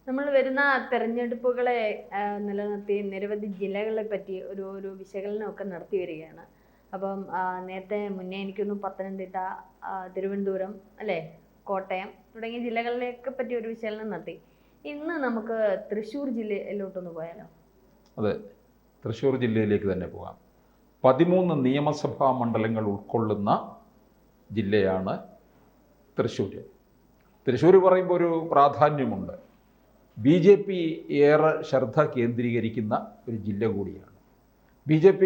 നമ്മൾ വരുന്ന തെരഞ്ഞെടുപ്പുകളെ നിലനിർത്തി നിരവധി ജില്ലകളെ പറ്റി ഒരു വിശകലനമൊക്കെ നടത്തി വരികയാണ്. അപ്പം നേരത്തെ മുന്നേ എനിക്കൊന്ന് പത്തനംതിട്ട, തിരുവനന്തപുരം അല്ലേ, കോട്ടയം തുടങ്ങിയ ജില്ലകളിലേക്ക് പറ്റി ഒരു വിശകലനം നടത്തി. ഇന്ന് നമുക്ക് തൃശ്ശൂർ ജില്ലയിലോട്ടൊന്ന് പോയാലോ? അതെ, തൃശ്ശൂർ ജില്ലയിലേക്ക് തന്നെ പോകാം. 13 നിയമസഭാ മണ്ഡലങ്ങൾ ഉൾക്കൊള്ളുന്ന ജില്ലയാണ് തൃശ്ശൂർ. തൃശ്ശൂർ പറയുമ്പോൾ ഒരു പ്രാധാന്യമുണ്ട്. BJP ഏറെ ശ്രദ്ധ കേന്ദ്രീകരിക്കുന്ന ഒരു ജില്ല കൂടിയാണ്. BJP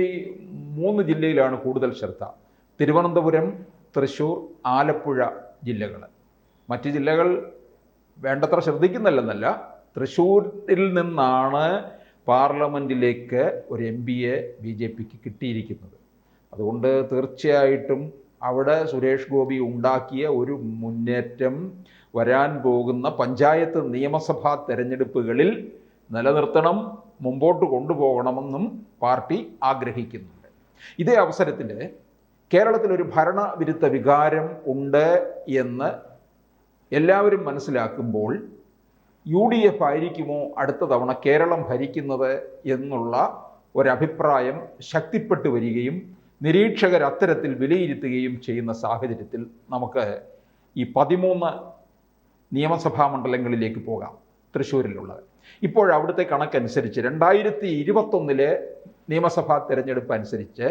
3 ജില്ലയിലാണ് കൂടുതൽ ശ്രദ്ധ: തിരുവനന്തപുരം, തൃശ്ശൂർ, ആലപ്പുഴ ജില്ലകൾ. മറ്റ് ജില്ലകൾ വേണ്ടത്ര ശ്രദ്ധിക്കുന്നില്ലെന്നല്ല, തൃശ്ശൂരിൽ നിന്നാണ് പാർലമെൻറ്റിലേക്ക് ഒരു MPയെ BJPക്ക് കിട്ടിയിരിക്കുന്നത്. അതുകൊണ്ട് തീർച്ചയായിട്ടും അവിടെ സുരേഷ് ഗോപി ഉണ്ടാക്കിയ ഒരു മുന്നേറ്റം വരാൻ പോകുന്ന പഞ്ചായത്ത് നിയമസഭാ തെരഞ്ഞെടുപ്പുകളിൽ നിലനിർത്തണം, മുമ്പോട്ട് കൊണ്ടുപോകണമെന്നും പാർട്ടി ആഗ്രഹിക്കുന്നുണ്ട്. ഇതേ അവസരത്തിൽ കേരളത്തിലൊരു ഭരണവിരുദ്ധ വികാരം ഉണ്ട് എന്ന് എല്ലാവരും മനസ്സിലാക്കുമ്പോൾ UDF ആയിരിക്കുമോ അടുത്ത തവണ കേരളം ഭരിക്കുന്നത് എന്നുള്ള ഒരഭിപ്രായം ശക്തിപ്പെട്ടു വരികയും നിരീക്ഷകർ അത്തരത്തിൽ വിലയിരുത്തുകയും ചെയ്യുന്ന സാഹചര്യത്തിൽ നമുക്ക് ഈ 13 നിയമസഭാ മണ്ഡലങ്ങളിലേക്ക് പോകാം. തൃശ്ശൂരിലുള്ളത് ഇപ്പോഴവിടുത്തെ കണക്കനുസരിച്ച് 2021 നിയമസഭാ തെരഞ്ഞെടുപ്പ് അനുസരിച്ച്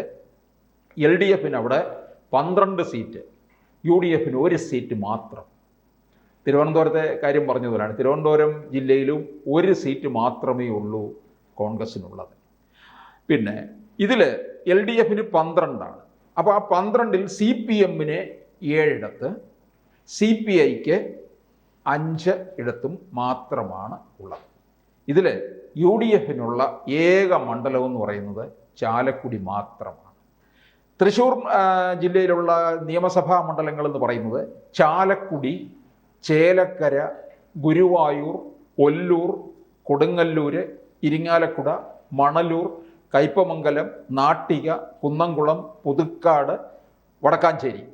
LDFന് അവിടെ 12 സീറ്റ്, UDFന് 1 സീറ്റ് മാത്രം. തിരുവനന്തപുരത്തെ കാര്യം പറഞ്ഞതുപോലെയാണ്. തിരുവനന്തപുരം ജില്ലയിലും 1 സീറ്റ് മാത്രമേ ഉള്ളൂ കോൺഗ്രസിനുള്ളത്. പിന്നെ ഇതിൽ LDFന് 12ആണ്. അപ്പോൾ ആ 12-ൽ CPMന് 7 ഇടത്ത്, CPIക്ക് 5 ഇടത്തും മാത്രമാണ് ഉള്ളത്. ഇതിൽ UDFനുള്ള ഏക മണ്ഡലം എന്ന് പറയുന്നത് ചാലക്കുടി മാത്രമാണ്. തൃശ്ശൂർ ജില്ലയിലുള്ള നിയമസഭാ മണ്ഡലങ്ങൾ എന്ന് പറയുന്നത് ചാലക്കുടി, ചേലക്കര, ഗുരുവായൂർ, ഒല്ലൂർ, കൊടുങ്ങല്ലൂർ, ഇരിങ്ങാലക്കുട, മണലൂർ, കയ്പമംഗലം, നാട്ടിക, കുന്നംകുളം, പുതുക്കാട്, വടക്കാഞ്ചേരി.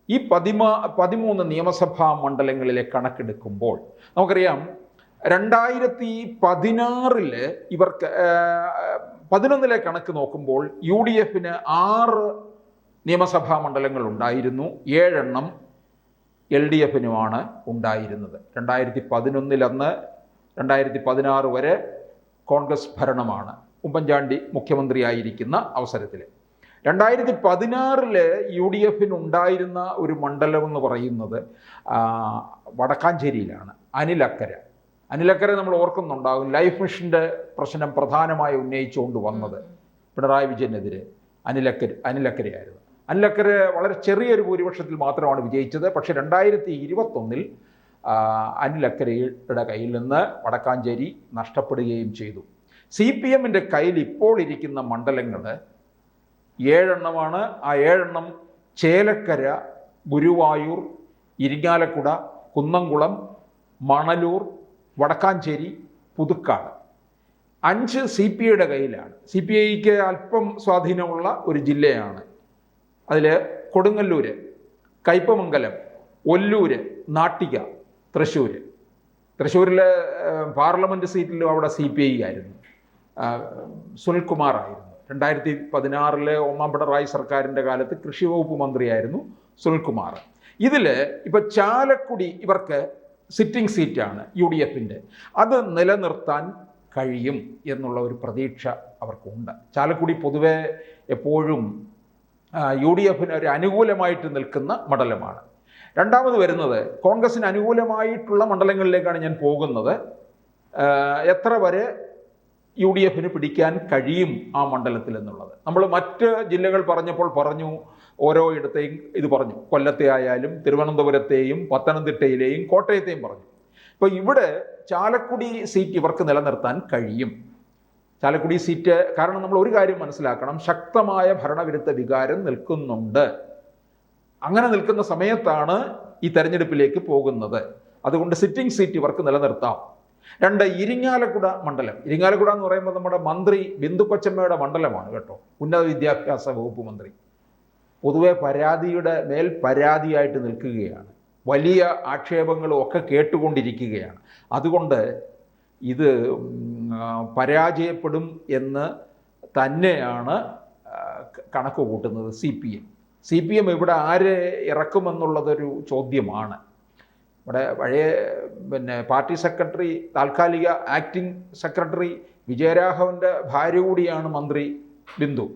ഈ 13 നിയമസഭാ മണ്ഡലങ്ങളിലെ കണക്കെടുക്കുമ്പോൾ നമുക്കറിയാം 2016 ഇവർക്ക് 11 കണക്ക് നോക്കുമ്പോൾ UDFന് 6 നിയമസഭാ മണ്ഡലങ്ങൾ ഉണ്ടായിരുന്നു, 7 എണ്ണം LDFനുമാണ് ഉണ്ടായിരുന്നത്. 2011 അന്ന് 2016 വരെ കോൺഗ്രസ് ഭരണമാണ്, ഉമ്മൻചാണ്ടി മുഖ്യമന്ത്രിയായിരിക്കുന്ന അവസരത്തിൽ. 2016 UDFന് ഉണ്ടായിരുന്ന ഒരു മണ്ഡലം എന്ന് പറയുന്നത് വടക്കാഞ്ചേരിയിലാണ്, അനിലക്കര നമ്മൾ ഓർക്കുന്നുണ്ടാകും. ലൈഫ് മിഷൻ്റെ പ്രശ്നം പ്രധാനമായി ഉന്നയിച്ചുകൊണ്ട് വന്നത് പിണറായി വിജയനെതിരെ അനിലക്കരയായിരുന്നു. അനിലക്കര വളരെ ചെറിയൊരു ഭൂരിപക്ഷത്തിൽ മാത്രമാണ് വിജയിച്ചത്. പക്ഷേ 2021 അനിലക്കരയുടെ കയ്യിൽ നിന്ന് വടക്കാഞ്ചേരി നഷ്ടപ്പെടുകയും ചെയ്തു. CPMൻ്റെ കയ്യിൽ ഇപ്പോൾ ഇരിക്കുന്ന മണ്ഡലങ്ങൾ 7 എണ്ണമാണ്. ആ 7 എണ്ണം ചേലക്കര, ഗുരുവായൂർ, ഇരിങ്ങാലക്കുട, കുന്നംകുളം, മണലൂർ, വടക്കാഞ്ചേരി, പുതുക്കാട്. 5 CPIയുടെ കയ്യിലാണ്. CPIക്ക് അല്പം സ്വാധീനമുള്ള ഒരു ജില്ലയാണ്. അതിൽ കൊടുങ്ങല്ലൂർ, കയ്പമംഗലം, ഒല്ലൂർ, നാട്ടിക, തൃശ്ശൂരിലെ പാർലമെൻറ്റ് സീറ്റിലും അവിടെ CPI ആയിരുന്നു, സുനിൽകുമാർ ആയിരുന്നു. 2016 ഒന്നാം പിണറായി സർക്കാരിൻ്റെ കാലത്ത് കൃഷി വകുപ്പ് മന്ത്രിയായിരുന്നു സുനിൽകുമാർ. ഇതിൽ ഇപ്പോൾ ചാലക്കുടി ഇവർക്ക് സിറ്റിംഗ് സീറ്റാണ് UDFൻ്റെ. അത് നിലനിർത്താൻ കഴിയും എന്നുള്ള ഒരു പ്രതീക്ഷ അവർക്കുണ്ട്. ചാലക്കുടി പൊതുവെ എപ്പോഴും UDFന് ഒരു അനുകൂലമായിട്ട് നിൽക്കുന്ന മണ്ഡലമാണ്. രണ്ടാമത് വരുന്നത് കോൺഗ്രസിന് അനുകൂലമായിട്ടുള്ള മണ്ഡലങ്ങളിലേക്കാണ് ഞാൻ പോകുന്നത്. എത്ര വരെ UDFന് പിടിക്കാൻ കഴിയും ആ മണ്ഡലത്തിൽ എന്നുള്ളത്. നമ്മൾ മറ്റ് ജില്ലകൾ പറഞ്ഞു, ഓരോ ഇടത്തെയും ഇത് പറഞ്ഞു. കൊല്ലത്തെ ആയാലും തിരുവനന്തപുരത്തെയും പത്തനംതിട്ടയിലെയും കോട്ടയത്തെയും പറഞ്ഞു. ഇപ്പോൾ ഇവിടെ ചാലക്കുടി സീറ്റ് ഇവർക്ക് നിലനിർത്താൻ കഴിയും. ചാലക്കുടി സീറ്റ് കാരണം നമ്മൾ ഒരു കാര്യം മനസ്സിലാക്കണം, ശക്തമായ ഭരണവിരുദ്ധ വികാരം നിൽക്കുന്നുണ്ട്. അങ്ങനെ നിൽക്കുന്ന സമയത്താണ് ഈ തെരഞ്ഞെടുപ്പിലേക്ക് പോകുന്നത്. അതുകൊണ്ട് സിറ്റിംഗ് സീറ്റ് ഇവർക്ക് നിലനിർത്താം. 2, ഇരിങ്ങാലക്കുട മണ്ഡലം. ഇരിങ്ങാലക്കുട എന്ന് പറയുമ്പോൾ നമ്മുടെ മന്ത്രി ബിന്ദു കൊച്ചമ്മയുടെ മണ്ഡലമാണ് കേട്ടോ, ഉന്നത വിദ്യാഭ്യാസ വകുപ്പ് മന്ത്രി. പൊതുവെ പരാതിയുടെ മേൽ പരാതിയായിട്ട് നിൽക്കുകയാണ്, വലിയ ആക്ഷേപങ്ങളും ഒക്കെ കേട്ടുകൊണ്ടിരിക്കുകയാണ്. അതുകൊണ്ട് ഇത് പരാജയപ്പെടും എന്ന് തന്നെയാണ് കണക്ക് കൂട്ടുന്നത് CPM ഇവിടെ ആര് ഇറക്കുമെന്നുള്ളതൊരു ചോദ്യമാണ്. ഇവിടെ പഴയ പാർട്ടി സെക്രട്ടറി, താൽക്കാലിക ആക്ടിംഗ് സെക്രട്ടറി വിജയരാഘവൻ്റെ ഭാര്യ കൂടിയാണ് മന്ത്രി ബിന്ദു.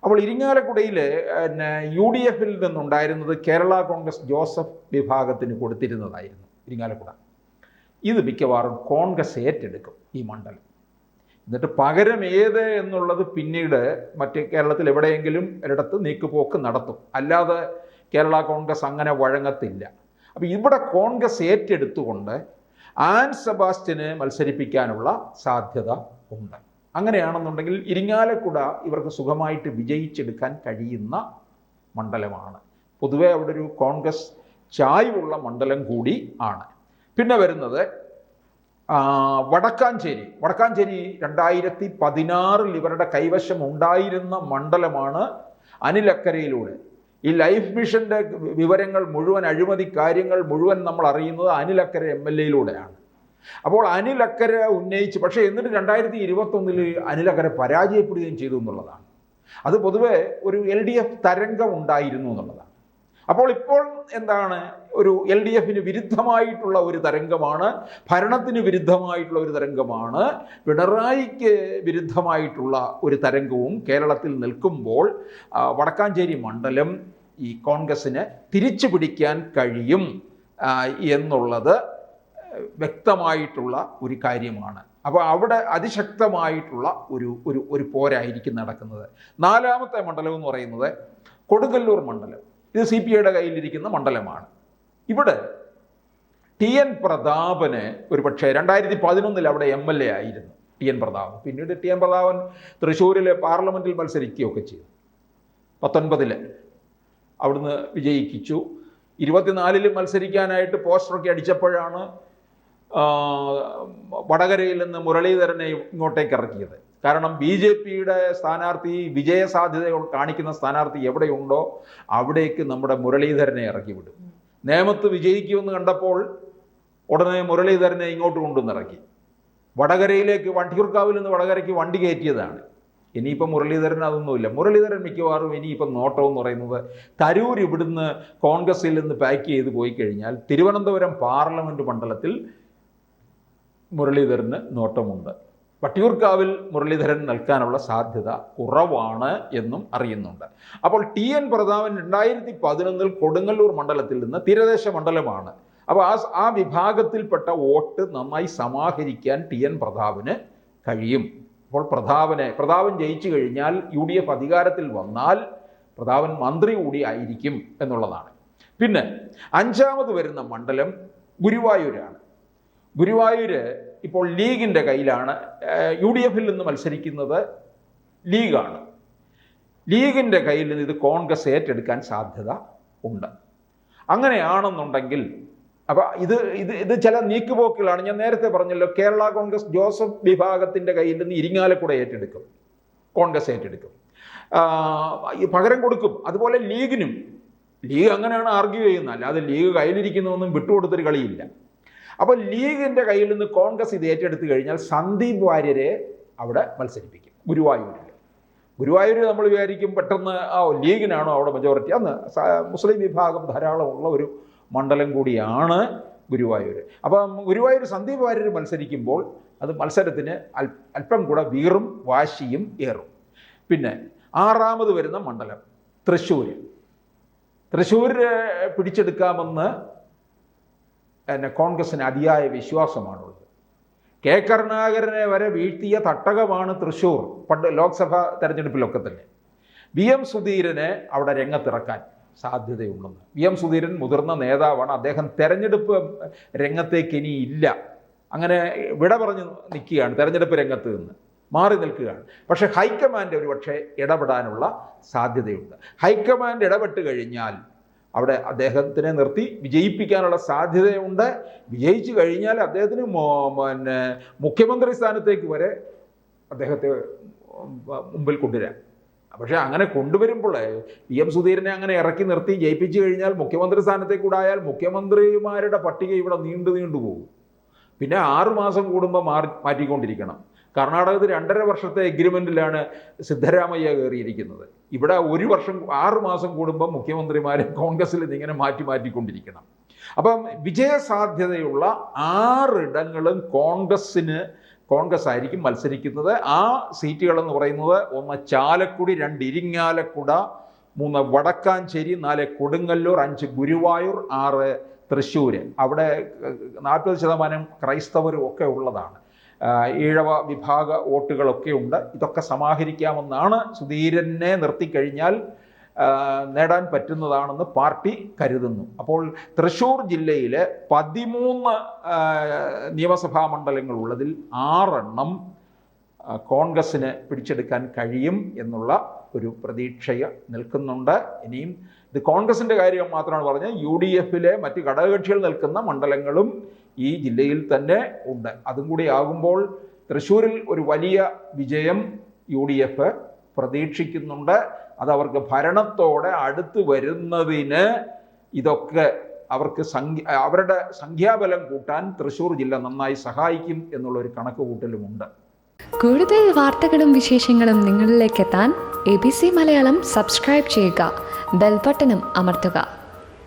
അപ്പോൾ ഇരിങ്ങാലക്കുടയിൽ UDFിൽ നിന്നുണ്ടായിരുന്നത് കേരള കോൺഗ്രസ് ജോസഫ് വിഭാഗത്തിന് കൊടുത്തിരുന്നതായിരുന്നു ഇരിങ്ങാലക്കുട. ഇത് മിക്കവാറും കോൺഗ്രസ് ഏറ്റെടുക്കും ഈ മണ്ഡലം. എന്നിട്ട് പകരം ഏത് എന്നുള്ളത് പിന്നീട് മറ്റ് കേരളത്തിൽ എവിടെയെങ്കിലും ഒരിടത്ത് നീക്കുപോക്ക് നടത്തും. അല്ലാതെ കേരള കോൺഗ്രസ് അങ്ങനെ വഴങ്ങത്തില്ല. അപ്പോൾ ഇവിടെ കോൺഗ്രസ് ഏറ്റെടുത്തുകൊണ്ട് ആൻ സെബാസ്റ്റ്യനെ മത്സരിപ്പിക്കാനുള്ള സാധ്യത ഉണ്ട്. അങ്ങനെയാണെന്നുണ്ടെങ്കിൽ ഇരിങ്ങാലക്കുട ഇവർക്ക് സുഖമായിട്ട് വിജയിച്ചെടുക്കാൻ കഴിയുന്ന മണ്ഡലമാണ്. പൊതുവെ അവിടെ ഒരു കോൺഗ്രസ് ചായ്വുള്ള മണ്ഡലം കൂടി ആണ്. പിന്നെ വരുന്നത് വടക്കാഞ്ചേരി. 2016 ഇവരുടെ കൈവശം ഉണ്ടായിരുന്ന മണ്ഡലമാണ്. അനിൽ അക്കരയിലൂടെ ഈ ലൈഫ് മിഷൻ്റെ വിവരങ്ങൾ മുഴുവൻ, അഴിമതി കാര്യങ്ങൾ മുഴുവൻ നമ്മൾ അറിയുന്നത് അനിൽ അക്കര MLAയിലൂടെയാണ്. അപ്പോൾ അനിൽ അക്കര ഉന്നയിച്ച്, പക്ഷേ എന്നിട്ട് 2021 അനിൽ അക്കര പരാജയപ്പെടുകയും ചെയ്തു എന്നുള്ളതാണ്. അത് പൊതുവെ ഒരു LDF തരംഗം ഉണ്ടായിരുന്നു എന്നുള്ളതാണ്. അപ്പോൾ ഇപ്പോൾ എന്താണ്, ഒരു LDFന് വിരുദ്ധമായിട്ടുള്ള ഒരു തരംഗമാണ്, ഭരണത്തിന് വിരുദ്ധമായിട്ടുള്ള ഒരു തരംഗമാണ്, പിണറായിക്ക് വിരുദ്ധമായിട്ടുള്ള ഒരു തരംഗവും കേരളത്തിൽ നിൽക്കുമ്പോൾ വടക്കാഞ്ചേരി മണ്ഡലം ഈ കോൺഗ്രസ്സിന് തിരിച്ചു പിടിക്കാൻ കഴിയും എന്നുള്ളത് വ്യക്തമായിട്ടുള്ള ഒരു കാര്യമാണ്. അപ്പോൾ അവിടെ അതിശക്തമായിട്ടുള്ള ഒരു പോരായിരിക്കും നടക്കുന്നത്. 4ാമത്തെ മണ്ഡലം എന്ന് പറയുന്നത് കൊടുങ്ങല്ലൂർ മണ്ഡലം. ഇത് CPIയുടെ കയ്യിലിരിക്കുന്ന മണ്ഡലമാണ്. ഇവിടെ TN പ്രതാപന് ഒരു പക്ഷേ 2011 അവിടെ MLA ആയിരുന്നു TN പ്രതാപൻ. പിന്നീട് TN പ്രതാപൻ തൃശ്ശൂരിലെ പാർലമെൻറ്റിൽ മത്സരിക്കുകയൊക്കെ ചെയ്തു. 19 അവിടുന്ന് വിജയിപ്പിച്ചു. 24 മത്സരിക്കാനായിട്ട് പോസ്റ്ററൊക്കെ അടിച്ചപ്പോഴാണ് വടകരയിൽ നിന്ന് മുരളീധരനെ ഇങ്ങോട്ടേക്ക് ഇറക്കിയത്. കാരണം BJPയുടെ സ്ഥാനാർത്ഥി, വിജയസാധ്യത കാണിക്കുന്ന സ്ഥാനാർത്ഥി എവിടെയുണ്ടോ അവിടേക്ക് നമ്മുടെ മുരളീധരനെ ഇറക്കി വിടും. നേമത്ത് വിജയിക്കുമെന്ന് കണ്ടപ്പോൾ ഉടനെ മുരളീധരനെ ഇങ്ങോട്ട് കൊണ്ടുവന്നിറക്കി. വടകരയിലേക്ക്, വട്ടിയൂർക്കാവിൽ നിന്ന് വടകരയ്ക്ക് വണ്ടി കയറ്റിയതാണ്. ഇനിയിപ്പം മുരളീധരൻ അതൊന്നുമില്ല. മുരളീധരൻ മിക്കവാറും ഇനിയിപ്പം നോട്ടം എന്ന് പറയുന്നത് തരൂർ ഇവിടുന്ന് കോൺഗ്രസിൽ നിന്ന് പാക്ക് ചെയ്ത് പോയി കഴിഞ്ഞാൽ തിരുവനന്തപുരം പാർലമെൻറ്റ് മണ്ഡലത്തിൽ മുരളീധരന് നോട്ടമുണ്ട്. വട്ടിയൂർക്കാവിൽ മുരളീധരൻ നിൽക്കാനുള്ള സാധ്യത കുറവാണ് എന്നും അറിയുന്നുണ്ട്. അപ്പോൾ TN പ്രതാപൻ 2011 കൊടുങ്ങല്ലൂർ മണ്ഡലത്തിൽ നിന്ന് തീരദേശ മണ്ഡലമാണ്. അപ്പോൾ ആ വിഭാഗത്തിൽപ്പെട്ട വോട്ട് നന്നായി സമാഹരിക്കാൻ TN പ്രതാപന് കഴിയും. അപ്പോൾ പ്രതാപൻ ജയിച്ചു കഴിഞ്ഞാൽ UDF അധികാരത്തിൽ വന്നാൽ പ്രതാപൻ മന്ത്രി കൂടി ആയിരിക്കും എന്നുള്ളതാണ്. പിന്നെ 5ാമത് വരുന്ന മണ്ഡലം ഗുരുവായൂരാണ്. ഗുരുവായൂർ ഇപ്പോൾ ലീഗിൻ്റെ കയ്യിലാണ്. UDFിൽ നിന്ന് മത്സരിക്കുന്നത് ലീഗാണ്. ലീഗിൻ്റെ കയ്യിൽ നിന്ന് ഇത് കോൺഗ്രസ് ഏറ്റെടുക്കാൻ സാധ്യത ഉണ്ട്. അങ്ങനെയാണെന്നുണ്ടെങ്കിൽ അപ്പോൾ ഇത് ചില നീക്കുപോക്കുകളാണ്. ഞാൻ നേരത്തെ പറഞ്ഞല്ലോ, കേരള കോൺഗ്രസ് ജോസഫ് വിഭാഗത്തിൻ്റെ കയ്യിൽ നിന്ന് ഇരിങ്ങാലക്കുട ഏറ്റെടുക്കും, കോൺഗ്രസ് ഏറ്റെടുക്കും, പകരം കൊടുക്കും. അതുപോലെ ലീഗിനും, ലീഗ് അങ്ങനെയാണ് ആർഗ്യൂ ചെയ്യുന്നത്, അല്ലാതെ ലീഗ് കയ്യിലിരിക്കുന്നതൊന്നും വിട്ടുകൊടുത്തൊരു കളിയില്ല. അപ്പോൾ ലീഗിൻ്റെ കയ്യിൽ നിന്ന് കോൺഗ്രസ് ഇത് ഏറ്റെടുത്ത് കഴിഞ്ഞാൽ സന്ദീപ് വാര്യരെ അവിടെ മത്സരിപ്പിക്കും ഗുരുവായൂർ. നമ്മൾ വിചാരിക്കും പെട്ടെന്ന് ലീഗിനാണോ അവിടെ മെജോറിറ്റി? അന്ന് മുസ്ലിം വിഭാഗം ധാരാളമുള്ള ഒരു മണ്ഡലം കൂടിയാണ് ഗുരുവായൂർ. അപ്പം ഗുരുവായൂർ സന്ദീപ് വാര്യർ മത്സരിക്കുമ്പോൾ അത് മത്സരത്തിന് അല്പം കൂടെ വീറും വാശിയും ഏറും. പിന്നെ 6ാമത് വരുന്ന മണ്ഡലം തൃശ്ശൂർ പിടിച്ചെടുക്കാമെന്ന് കോൺഗ്രസിന് അതിയായ വിശ്വാസമാണുള്ളത്. കെ കരുണാകരനെ വരെ വീഴ്ത്തിയ തട്ടകമാണ് തൃശ്ശൂർ, പണ്ട് ലോക്സഭാ തെരഞ്ഞെടുപ്പിലൊക്കെ തന്നെ. VM സുധീരനെ അവിടെ രംഗത്തിറക്കാൻ സാധ്യതയുണ്ടെന്ന്. VM സുധീരൻ മുതിർന്ന നേതാവാണ്. അദ്ദേഹം തെരഞ്ഞെടുപ്പ് രംഗത്തേക്ക് ഇനി ഇല്ല, അങ്ങനെ വിട പറഞ്ഞു നിൽക്കുകയാണ്, തെരഞ്ഞെടുപ്പ് രംഗത്ത് നിന്ന് മാറി നിൽക്കുകയാണ്. പക്ഷേ ഹൈക്കമാൻഡ് ഒരുപക്ഷെ ഇടപെടാനുള്ള സാധ്യതയുണ്ട്. ഹൈക്കമാൻഡ് ഇടപെട്ട് കഴിഞ്ഞാൽ അവിടെ അദ്ദേഹത്തിനെ നിർത്തി വിജയിപ്പിക്കാനുള്ള സാധ്യതയുണ്ട്. വിജയിച്ചു കഴിഞ്ഞാൽ അദ്ദേഹത്തിന് മുഖ്യമന്ത്രി സ്ഥാനത്തേക്ക് വരെ അദ്ദേഹത്തെ മുമ്പിൽ കൊണ്ടുവരാം. പക്ഷേ അങ്ങനെ കൊണ്ടുവരുമ്പോൾ VM സുധീരനെ അങ്ങനെ ഇറക്കി നിർത്തി ജയിപ്പിച്ചു കഴിഞ്ഞാൽ മുഖ്യമന്ത്രി സ്ഥാനത്തേക്ക് കൂടായാൽ മുഖ്യമന്ത്രിമാരുടെ പട്ടിക ഇവിടെ നീണ്ടു പോകും. പിന്നെ 6 മാസം കൂടുമ്പോൾ മാറ്റിക്കൊണ്ടിരിക്കണം. കർണാടകത്തിൽ 2.5 വർഷത്തെ എഗ്രിമെൻറ്റിലാണ് സിദ്ധരാമയ്യ കയറിയിരിക്കുന്നത്. ഇവിടെ 1 വർഷം 6 മാസം കൂടുമ്പോൾ മുഖ്യമന്ത്രിമാരെ കോൺഗ്രസ്സിൽ ഇങ്ങനെ മാറ്റിക്കൊണ്ടിരിക്കണം. അപ്പം വിജയസാധ്യതയുള്ള 6 ഇടങ്ങളും കോൺഗ്രസ് ആയിരിക്കും മത്സരിക്കുന്നത്. ആ സീറ്റുകളെന്ന് പറയുന്നത് 1 ചാലക്കുടി, 2 ഇരിങ്ങാലക്കുട, 3 വടക്കാഞ്ചേരി, 4 കൊടുങ്ങല്ലൂർ, 5 ഗുരുവായൂർ, 6 തൃശ്ശൂർ. അവിടെ 40% ക്രൈസ്തവരും ഒക്കെ ഉള്ളതാണ്. ഈഴവ വിഭാഗ വോട്ടുകളൊക്കെ ഉണ്ട്. ഇതൊക്കെ സമാഹരിക്കാമെന്നാണ് സുധീരനെ നിർത്തിക്കഴിഞ്ഞാൽ നേടാൻ പറ്റുന്നതാണെന്ന് പാർട്ടി കരുതുന്നു. അപ്പോൾ തൃശ്ശൂർ ജില്ലയിൽ 13 നിയമസഭാ മണ്ഡലങ്ങളുള്ളതിൽ 6 കോൺഗ്രസ്സിന് പിടിച്ചെടുക്കാൻ കഴിയും എന്നുള്ള ഒരു പ്രതീക്ഷ നിൽക്കുന്നുണ്ട്. ഇനിയും ഇത് കോൺഗ്രസിൻ്റെ കാര്യം മാത്രമാണ് പറഞ്ഞത്. UDFിലെ മറ്റ് ഘടകകക്ഷികൾ നിൽക്കുന്ന മണ്ഡലങ്ങളും ഈ ജില്ലയിൽ തന്നെ ഉണ്ട്. അതും കൂടി ആകുമ്പോൾ തൃശ്ശൂരിൽ ഒരു വലിയ വിജയം UDF പ്രതീക്ഷിക്കുന്നുണ്ട്. അതവർക്ക് ഭരണത്തോടെ അടുത്ത് വരുന്നതിന് ഇതൊക്കെ അവർക്ക് അവരുടെ സംഖ്യാബലം കൂട്ടാൻ തൃശ്ശൂർ ജില്ല നന്നായി സഹായിക്കും എന്നുള്ളൊരു കണക്കുകൂട്ടലുമുണ്ട്. കൂടുതൽ വാർത്തകളും വിശേഷങ്ങളും നിങ്ങളിലേക്ക് എത്താൻ ABC മലയാളം സബ്സ്ക്രൈബ് ചെയ്യുക, ബെൽ ബട്ടണും അമർത്തുക.